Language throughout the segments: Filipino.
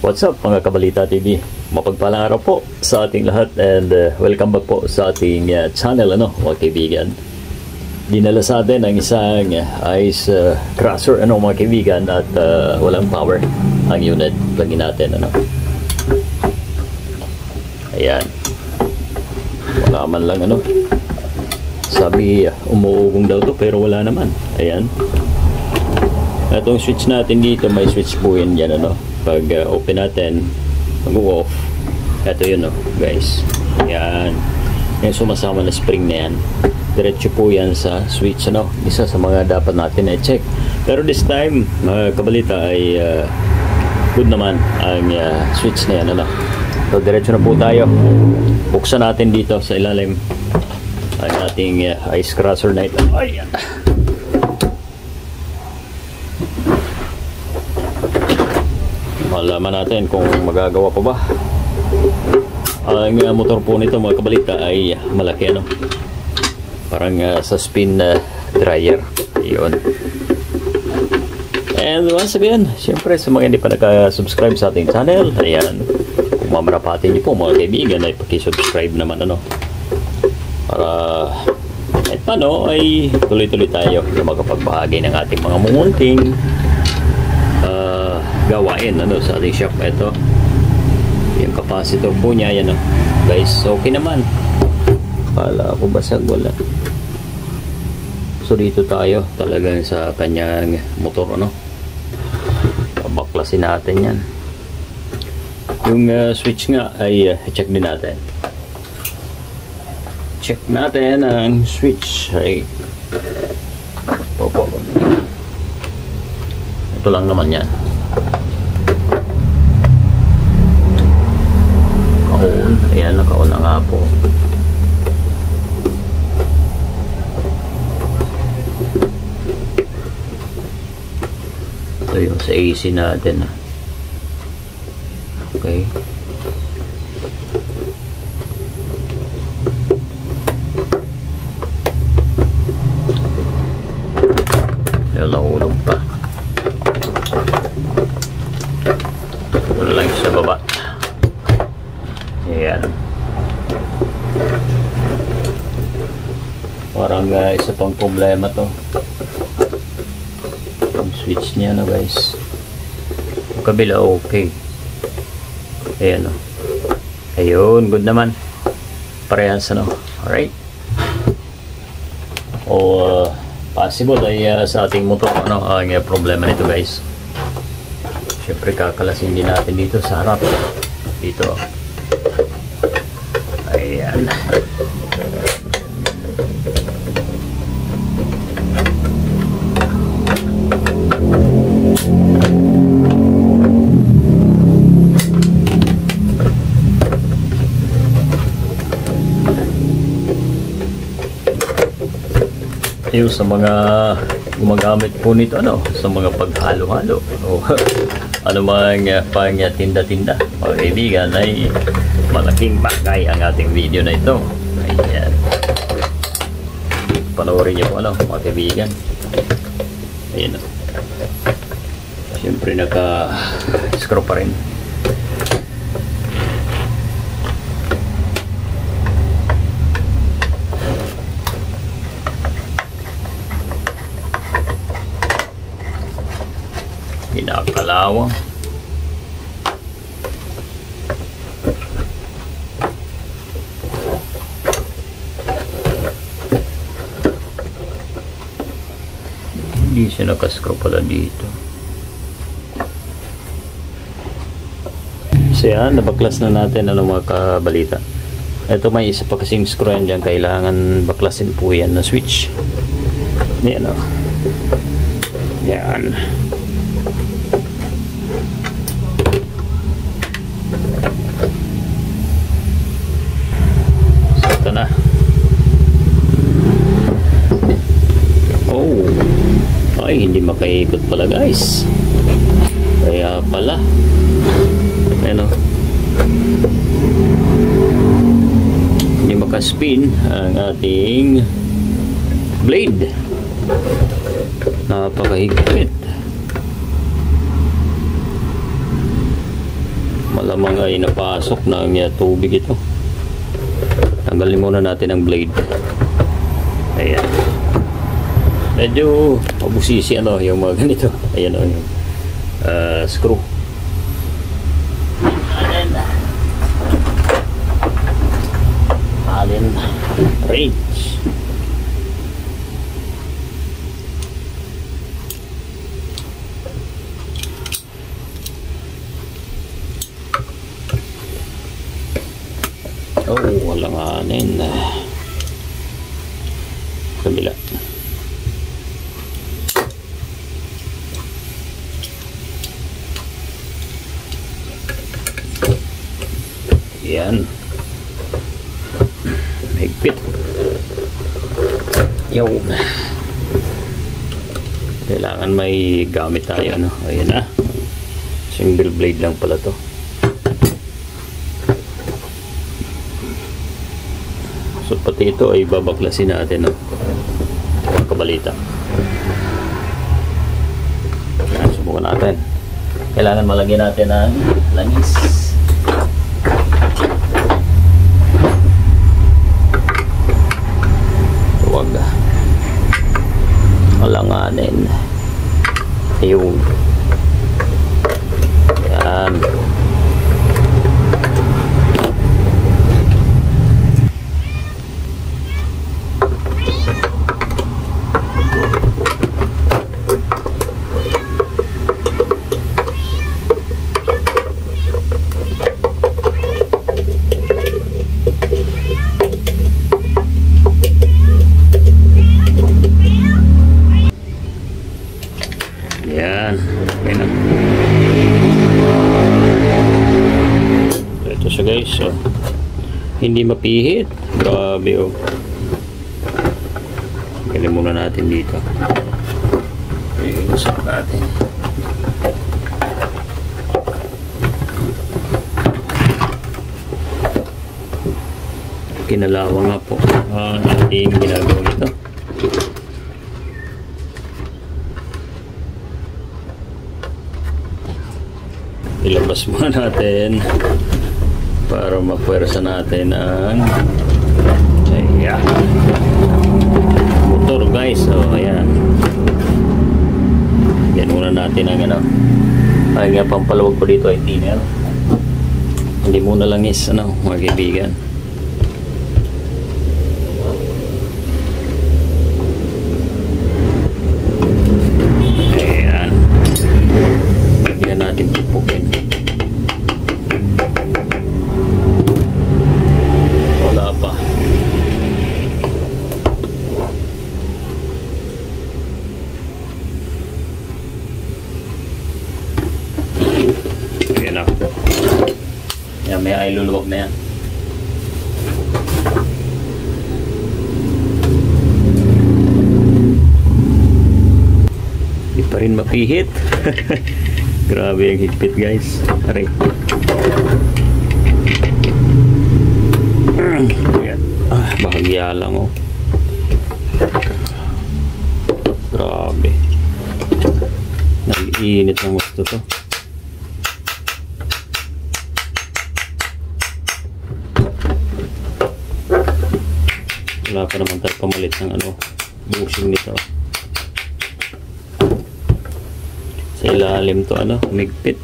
What's up mga Kabalita TV? Mapagpalang araw po sa ating lahat and welcome back po sa ating channel mga kaibigan. Dinala sa atin ang isang ice crusher mga kaibigan at walang power ang unit. Plugin natin Ayan. Wala man lang Sabi umuugong daw to pero wala naman. Ayan. Itong switch natin dito may switch po yan dyan Pag open natin, mag-off. Ito yun guys. Yan. Yung sumasama na spring na yan. Diretso po yan sa switch Isa sa mga dapat natin i-check. Pero this time, mga Kabalita ay good naman ang switch na yan So diretso na po tayo. Buksan natin dito sa ilalim ang ating ice crusher na ito. Ayan. Malaman natin kung magagawa pa ba. Ang motor po nito mga Kabalita ay malaki parang sa spin dryer. Yun. And once again, syempre sa mga hindi pa naka-subscribe sa ating channel, ayan, kung mamarapatin niyo po mga kaibigan ay paki-subscribe naman para kahit paano ay tuloy-tuloy tayo na magapagbahagi ng ating mga mumunting gawain sa ating shop. Ito yung capacitor po niya, yan guys, okay naman. Pala ako basag, wala. So dito tayo talagang sa kanyang motor baklasin natin yan. Yung switch nga ay check din natin. Check natin ang switch ay ito lang naman yan. Ayan, naka-on na nga po. Ito yung sa AC natin Okay. Ayan, nahulog pa. Wala lang sa baba. Ayan. Parang isa pang problema to. Yung switch niya guys. Yung kabila okay. Ayan Ayun, good naman. Parehas Alright. Possible ay sa ating motor ang problema nito guys. Siyempre kakalasin din natin dito sa harap. Dito. Ayan. Yung sa mga gumagamit po nito sa mga paghalo-halo ano mga pang tinda-tinda mga kaibigan ay malaking bagay ang ating video na ito. Ayan. Panoorin niyo po mga kaibigan. Ayan Siyempre naka-screw pa rin. Kinakalawang. Hindi siya nakascrew pala dito. So yan, nabaklas na natin mga Kabalita. Ito may isa pa kasing screw yan dyan. Kailangan baklasin po yan na switch. Yan Yan. So ito na. Ay, hindi makaikot pala guys. Kaya pala hindi makaspin ang ating blade. Napakahigpit. Malamang ay napasok ng tubig ito. Tanggalin muna natin ang blade. Ayan. Medyo mabusisi ano yung mga ganito. Ayan o yung screw. Allen wrench. Oh, walanganin. Kabila. Yan. Higpit. Yung. Kailangan may gamit tayo, ano? Ayan na. Single blade lang pala to. So pati ito ay babaklasin natin, no? Kabalita. Yan, subukan natin. Kailangan malagyan natin ng langis. Huwag malanganin. Ayun. Yan. Yan. Okay na. Ito siya guys. So, hindi mapihit. Grabe oh. Galing muna natin dito. Iusap natin. Kinalawa nga po ang ating ginagawa ito. Ilabas muna natin para mapwersa natin ang motor guys. So ayan, yan muna natin ang ano, ay nga pampalawag ko dito ay thinner, hindi muna langis ano mga kaibigan. Ayan, lagyan natin pupukin. Wala pa. Ayan na. Yan, may ay luluwag na yan. Hindi pa rin mapihit. Grabe ang higpit guys. Aray. Ayan. Bahagya lang oh. Grabe. Nag-iinit ng gusto to. Wala pa naman tayo pamalit ng ano, bushing nito. Sa ilalim to ano, humigpit.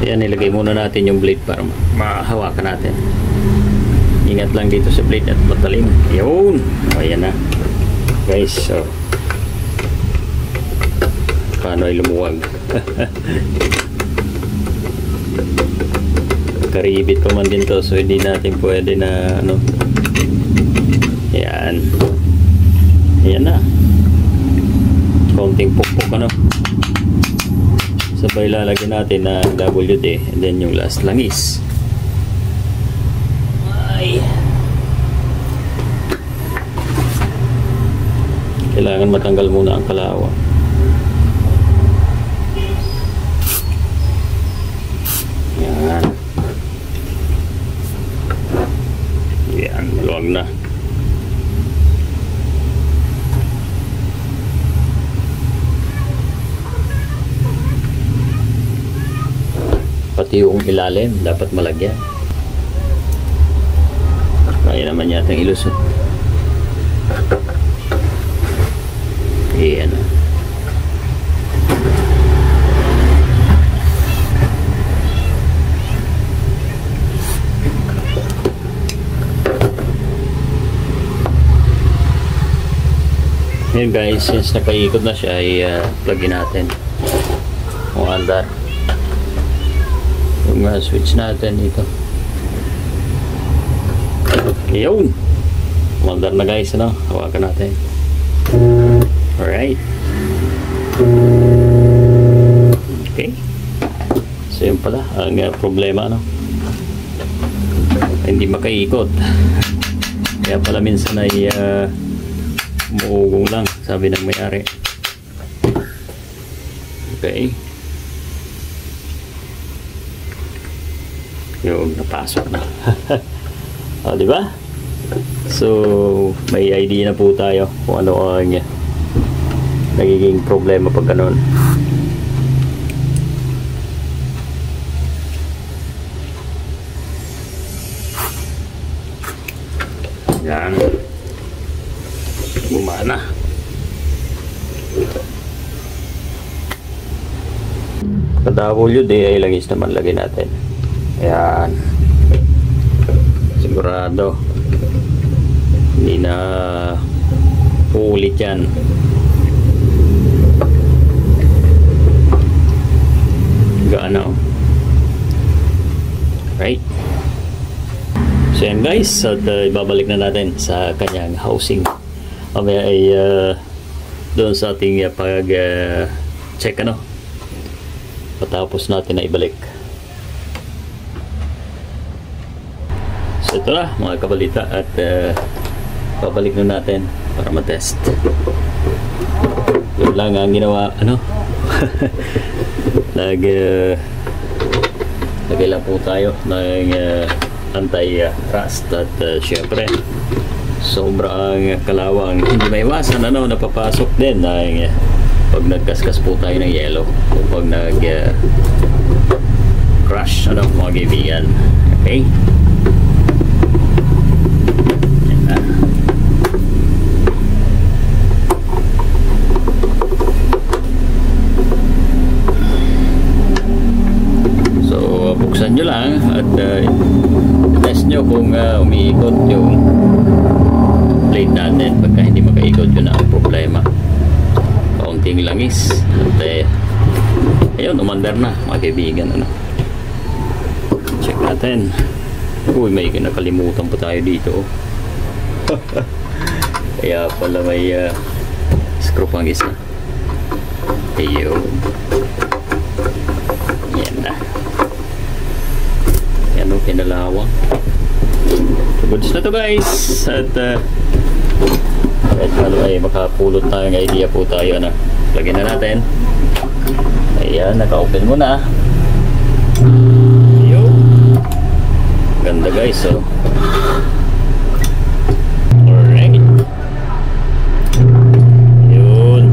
Ayan, nilagay muna natin yung blade para mahawakan natin. Ingat lang dito sa blade at matalim. Yun! Ayan na guys, so paano ay lumuwag. nakaribit pa man din to, so hindi natin pwede na ano. Yan. Yan na. Konting pukpok ano. Sabay lalagyan natin na WD and then yung last langis. Ay. Kailangan matanggal muna ang kalawa. Yan. Yan, maluwag na. Pati yung ilalim dapat malagyan. Kaya naman yata yung ilusot. Ayan. Ayan guys, since nakaikot na siya ay plug-in natin kung andar yung switch natin dito. Yun, andar na guys, ano? Hawakan natin. Alright. Okay. So yun pala ang problema, no? Hindi makaikot. Kaya pala minsan ay umuugong lang, sabi ng may-ari. Okay. Yung napasok na. O, di ba? So, may idea na po tayo kung ano ang nagiging problema pag ganun. Yan. Gumana. Ka-WD ay langis naman lagay natin. Ayan. Sigurado hindi na ulit yan. Gaano. Right. So yan guys, at ibabalik na natin sa kanyang housing. Mamaya ay doon sa ating pag check ano, patapos natin na ibalik. So ito na mga kabalita, at babalik na natin para matest. Yun lang ang ginawa ano. Lagay lang po tayo ng anti-rust at syempre sobrang kalawang hindi maiwasan ano, napapasok din ng pag nagkaskas po tayo ng yellow o pag crush ano mga kaibigan. Okay. Buksan nyo lang at test nyo kung umiikot yung plate natin. Pagka hindi makaikot, yun ang problema. Kaunting langis at ayun, umandar na mga kaibigan ano. Check natin. Uy, may nakalimutan pa tayo dito. Kaya pala may screw pang isa. Ayun. Yan na. Yan o, pinalawang. So, goods na to guys. At kahit ano ay makapulot tayong idea po tayo na lagyan na natin. Ayan, naka-open mo na. Ayun. Ganda guys, oh. Alright. Yun.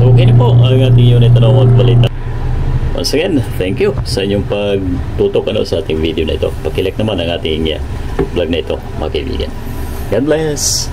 So okay na po ang ating unit na magbalita. Once again, thank you sa inyong pagtutok ano, sa ating video na ito. Pakilike naman ang ating vlog na ito mga kaibigan. God bless!